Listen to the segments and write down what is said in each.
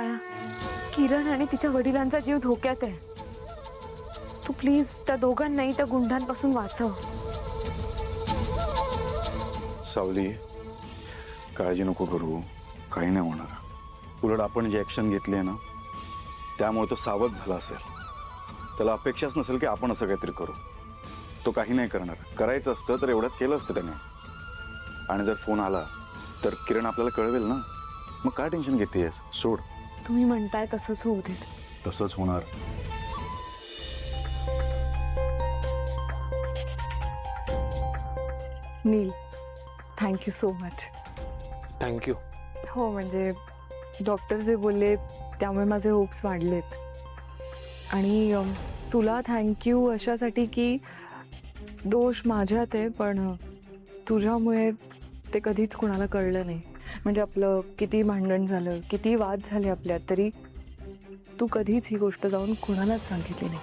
छाया, किरण आणि तिच्या वडिलांचा जीव धोक्यात आहे. तू प्लीज त्या दोघांनाही त्या गुंडांपासून वाचव. सावली, काळजी नको करू, काही नाही होणार. उलट आपण जी ॲक्शन घेतली आहे ना, त्यामुळे तो सावध झाला असेल. त्याला अपेक्षाच नसेल की आपण असं काहीतरी करू. तो काही नाही करणार. करायचं असतं तर एवढ्यात केलं असतं त्याने. आणि जर फोन आला तर किरण आपल्याला कळवेल ना. मग काय टेन्शन घेतेस? सोड. तुम्ही म्हणताय तसंच होऊ देत. तसंच होणार. नील, थँक्यू सो मच. थँक्यू. हो, म्हणजे डॉक्टर जे बोलले त्यामुळे माझे होप्स वाढलेत. आणि तुला थँक्यू अशासाठी की दोष माझ्यात आहे, पण तुझ्यामुळे ते कधीच कुणाला कळलं नाही. म्हणजे आपलं किती भांडण झालं, किती वाद झाले आपल्यात, तरी तू कधीच ही गोष्ट जाऊन कुणालाच सांगितली नाही.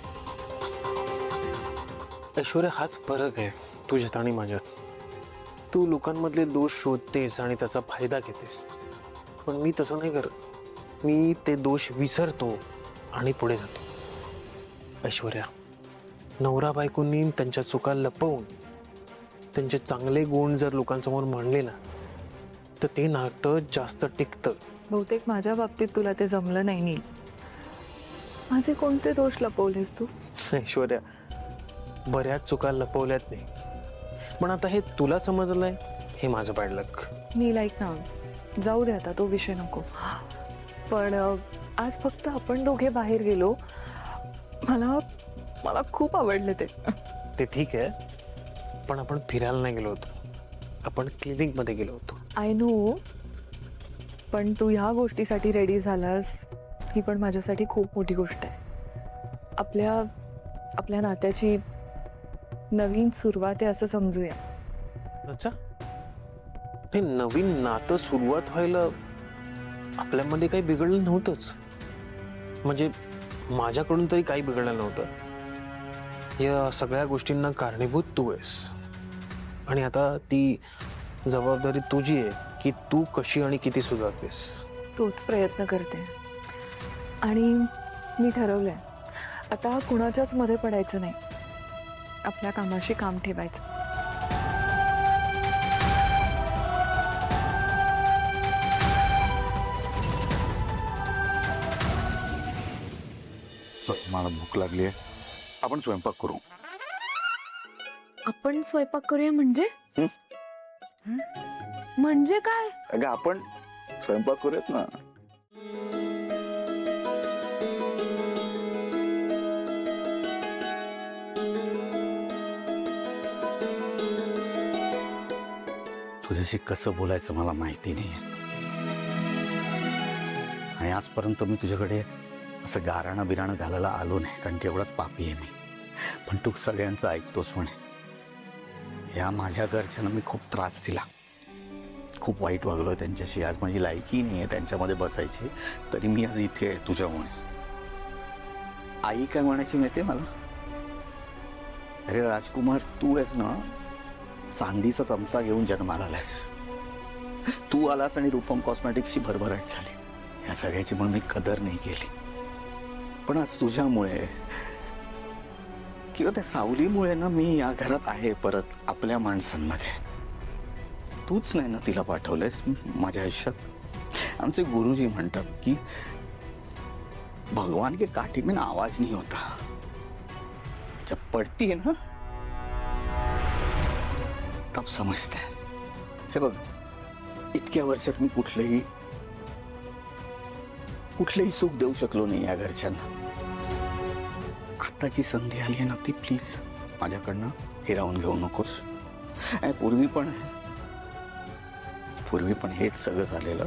ऐश्वर्या, हाच फरक आहे तुझ्यात आणि माझ्यात. तू लोकांमधले दोष शोधतेस आणि त्याचा फायदा घेतेस, पण मी तसं नाही करत. मी ते दोष विसरतो आणि पुढे जातो. ऐश्वर्या, नवरा बायकोंनी त्यांच्या चुका लपवून त्यांचे चांगले गुण जर लोकांसमोर मांडले ना, तर ते नातं जास्त टिकतं. बहुतेक माझ्या बाबतीत तुला ते जमलं नाही नील. माझे कोणते दोष लपवलेस तू? ऐश्वर्या, बऱ्याच चुका लपवल्यात नाही, पण आता हे तुला समजलंय हे माझं बॅड लक. नील, ऐक ना, जाऊ दे आता, तो विषय नको. पण आज फक्त आपण दोघे बाहेर गेलो, मला मला खूप आवडलं ते. ते ठीक आहे, पण आपण फिरायला नाही गेलो होतो. आपण क्लिनिकमध्ये गेलो होतो. आय नो, पण तू ह्या गोष्टीसाठी रेडी झालास ही पण माझ्यासाठी खूप मोठी गोष्ट आहे. आपल्या नात्याची नवीन सुरुवात आहे असं समजूया. अच्छा, हे नवीन नातं सुरुवात व्हायला आपल्यामध्ये काही बिघडलं नव्हतंच. म्हणजे माझ्याकडून तरी काही बिघडलं नव्हतं. या सगळ्या गोष्टींना कारणीभूत तू आहेस, आणि आता ती जबाबदारी तुझी आहे की तू कशी आणि किती सुधारतेस. तोच प्रयत्न करते. आणि मी ठरवलंय, आता कुणाच्याच मध्ये पडायचं नाही. आपल्या कामाशी काम ठेवायचं. मला भूक लागली आहे. आपण स्वयंपाक करू. आपण स्वयंपाक करूया म्हणजे? म्हणजे काय? अगं, आपण स्वयंपाक करूयात ना. तुझ्याशी कसं बोलायचं मला माहिती नाही. आणि आजपर्यंत मी तुझ्याकडे असं गाराणं बिराणं घालायला आलो नाही, कारण की एवढाच पापी आहे मी. पण तू सगळ्यांचं ऐकतोस म्हणे. या माझ्या घरच्यांना मी खूप त्रास दिला, खूप वाईट वागलो त्यांच्याशी. आज माझी लायकी नाही आहे त्यांच्यामध्ये बसायची, तरी मी आज इथे आहे तुझ्यामुळे. आई काय म्हणायची माहिती आहे मला? अरे राजकुमार, तू आहेस ना, चांदीचा चमचा घेऊन जन्माला आलास. तू आलास आणि रूपम कॉस्मेटिक्सची भरभराट झाली. या सगळ्याची म्हणून मी कदर नाही केली. पण आज तुझ्यामुळे किंवा त्या सावलीमुळे ना मी या घरात आहे परत आपल्या माणसांमध्ये. तूच नाही ना तिला पाठवलंयस माझ्या आयुष्यात. आमचे गुरुजी म्हणतात की भगवान के काठी में आवाज नहीं होता, जब पडती है ना तब समजते. हे बघ, इतक्या वर्षात मी कुठलंही सुख देऊ शकलो नाही या घरच्यांना. आत्ताची संधी आली आहे ना, ती प्लीज माझ्याकडनं हिरावून घेऊ नकोस. पूर्वी पण हेच सगळं झालेलं,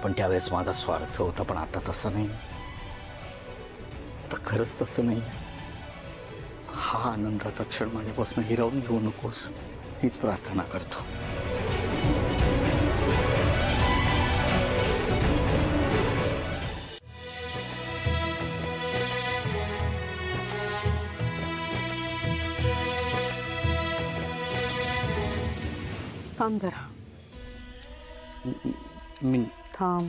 पण त्यावेळेस माझा स्वार्थ होता. पण आता तसं नाही. आता खरंच तसं नाही. हा आनंदाचा क्षण माझ्यापासून हिरावून घेऊ नकोस, हीच प्रार्थना करतो. थांब जरा, मी थांब.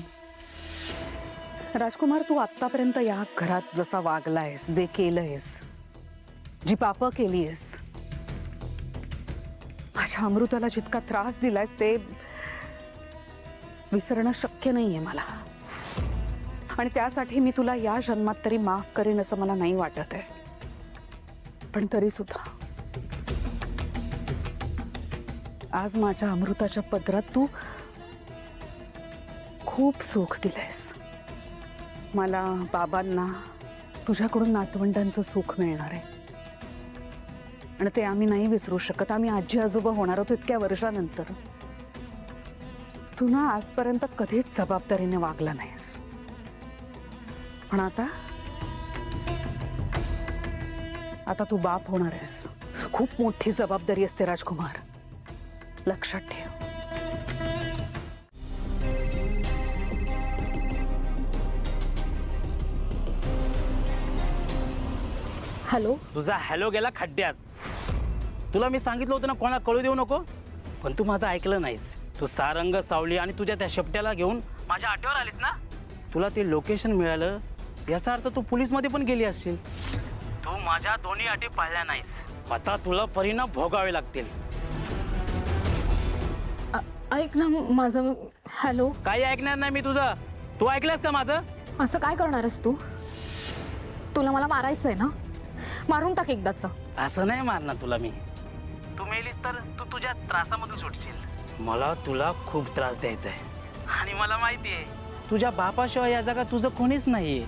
राजकुमार, तू आत्तापर्यंत या घरात जसा वागलायस, जे केलंयस, जी पापं केलीयस, माझ्या अमृताला जितका त्रास दिलायस ते विसरणं शक्य नाहीये मला. आणि त्यासाठी मी तुला या जन्मात तरी माफ करेन असं मला नाही वाटत आहे. पण तरी सुद्धा आज माझ्या अमृताच्या पदरात तू खूप सुख दिलंयस. मला, बाबांना तुझ्याकडून नातवंडांचं सुख मिळणार आहे आणि ते आम्ही नाही विसरू शकत. आम्ही आजी आजोबा होणार होतो इतक्या वर्षानंतर. तू ना आजपर्यंत कधीच जबाबदारीने वागला नाहीस, पण आता तू बाप होणार आहेस. खूप मोठी जबाबदारी असते राजकुमार, लक्षात ठेव. हॅलो. तुझा हॅलो गेला खड्ड्यात. तुला मी सांगितलं होतं ना कोणाला कळू देऊ नको, पण तू माझं ऐकलं नाहीस. तू सारंग, सावली आणि तुझ्या त्या शेपट्याला घेऊन माझ्या आठवण आलीस ना. तुला ते लोकेशन मिळालं याचा अर्थ तू पोलीसमध्ये पण गेली असशील. तू माझ्या दोन्ही अटी पाळल्या नाहीस. आता तुला परिणाम भोगावे लागतील. ऐक ना माझं. हॅलो. काही ऐकणार नाही मी तुझं. तू ऐकलंस का माझं? असं काय करणार आहेस तू? तुला मला मारायचंय ना? मारून टाक एकदाच. असं नाही मारणार तुला मी. तू मेलीस तर तू तुझ्या त्रासामधून सुटशील. मला तुला खूप त्रास द्यायचा आहे आणि मला माहिती आहे तुझ्या बापाशिवाय या जगात तुझं कोणीच नाहीये.